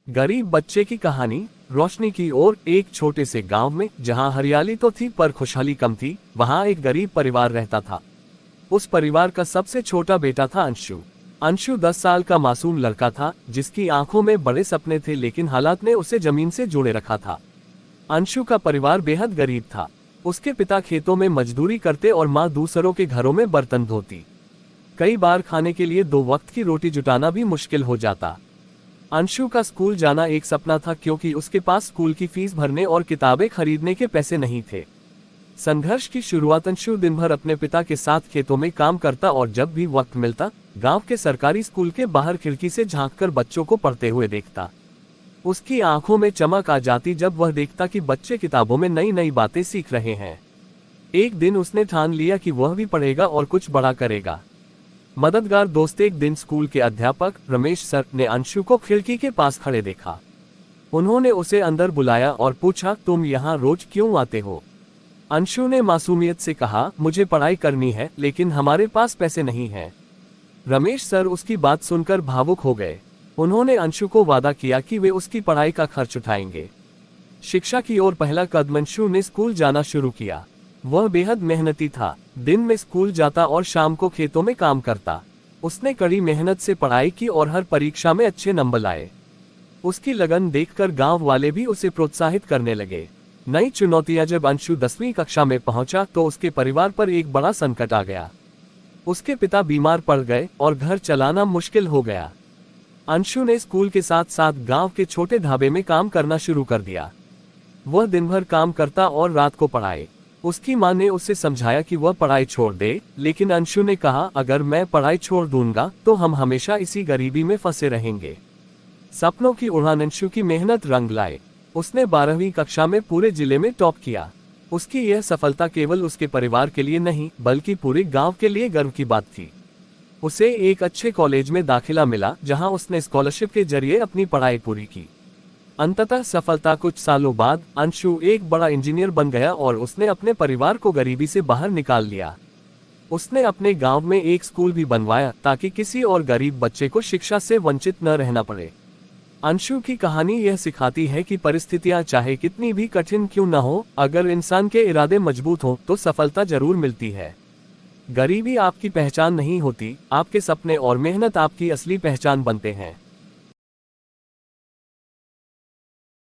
गरीब बच्चे की कहानी। रोशनी की ओर। एक छोटे से गांव में जहां हरियाली तो थी पर खुशहाली कम थी, वहां एक गरीब परिवार रहता था। उस परिवार का सबसे छोटा बेटा था अंशु। अंशु 10 साल का मासूम लड़का था जिसकी आंखों में बड़े सपने थे, लेकिन हालात ने उसे जमीन से जोड़े रखा था। अंशु का परिवार बेहद गरीब था। उसके पिता खेतों में मजदूरी करते और माँ दूसरों के घरों में बर्तन धोती। कई बार खाने के लिए 2 वक्त की रोटी जुटाना भी मुश्किल हो जाता। अंशु का स्कूल जाना एक सपना था, क्योंकि उसके पास स्कूल की फीस भरने और किताबें खरीदने के पैसे नहीं थे। संघर्ष की शुरुआत। अंशु दिन भर अपने पिता के साथ खेतों में काम करता और जब भी वक्त मिलता गांव के सरकारी स्कूल के बाहर खिड़की से झांककर बच्चों को पढ़ते हुए देखता। उसकी आंखों में चमक आ जाती जब वह देखता कि बच्चे किताबों में नई नई बातें सीख रहे हैं। एक दिन उसने ठान लिया कि वह भी पढ़ेगा और कुछ बड़ा करेगा। मददगार दोस्त। एक दिन स्कूल के अध्यापक रमेश सर ने अंशु को खिड़की के पास खड़े देखा। उन्होंने उसे अंदर बुलाया और पूछा, तुम यहाँ रोज क्यों आते हो? अंशु ने मासूमियत से कहा, मुझे पढ़ाई करनी है लेकिन हमारे पास पैसे नहीं हैं। रमेश सर उसकी बात सुनकर भावुक हो गए। उन्होंने अंशु को वादा किया कि वे उसकी पढ़ाई का खर्च उठाएंगे। शिक्षा की ओर पहला कदम। अंशु ने स्कूल जाना शुरू किया। वह बेहद मेहनती था। दिन में स्कूल जाता और शाम को खेतों में काम करता। उसने कड़ी मेहनत से पढ़ाई की और हर परीक्षा में अच्छे नंबर लाए। उसकी लगन देखकर गांव वाले भी उसे प्रोत्साहित करने लगे। नई चुनौतियां। जब अंशु 10वीं कक्षा में पहुंचा तो उसके परिवार पर एक बड़ा संकट आ गया। उसके पिता बीमार पड़ गए और घर चलाना मुश्किल हो गया। अंशु ने स्कूल के साथ साथ गांव के छोटे ढाबे में काम करना शुरू कर दिया। वह दिन भर काम करता और रात को पढ़ाए। उसकी मां ने उसे समझाया कि वह पढ़ाई छोड़ दे, लेकिन अंशु ने कहा, अगर मैं पढ़ाई छोड़ दूंगा तो हम हमेशा इसी गरीबी में फंसे रहेंगे। सपनों की उड़ान। अंशु की मेहनत रंग लाए। उसने 12वीं कक्षा में पूरे जिले में टॉप किया। उसकी यह सफलता केवल उसके परिवार के लिए नहीं बल्कि पूरे गांव के लिए गर्व की बात थी। उसे एक अच्छे कॉलेज में दाखिला मिला जहां उसने स्कॉलरशिप के जरिए अपनी पढ़ाई पूरी की। अंततः सफलता। कुछ सालों बाद अंशु एक बड़ा इंजीनियर बन गया और उसने अपने परिवार को गरीबी से बाहर निकाल लिया। उसने अपने गांव में एक स्कूल भी बनवाया ताकि किसी और गरीब बच्चे को शिक्षा से वंचित न रहना पड़े। अंशु की कहानी यह सिखाती है कि परिस्थितियां चाहे कितनी भी कठिन क्यों न हो, अगर इंसान के इरादे मजबूत हों तो सफलता जरूर मिलती है। गरीबी आपकी पहचान नहीं होती, आपके सपने और मेहनत आपकी असली पहचान बनते हैं।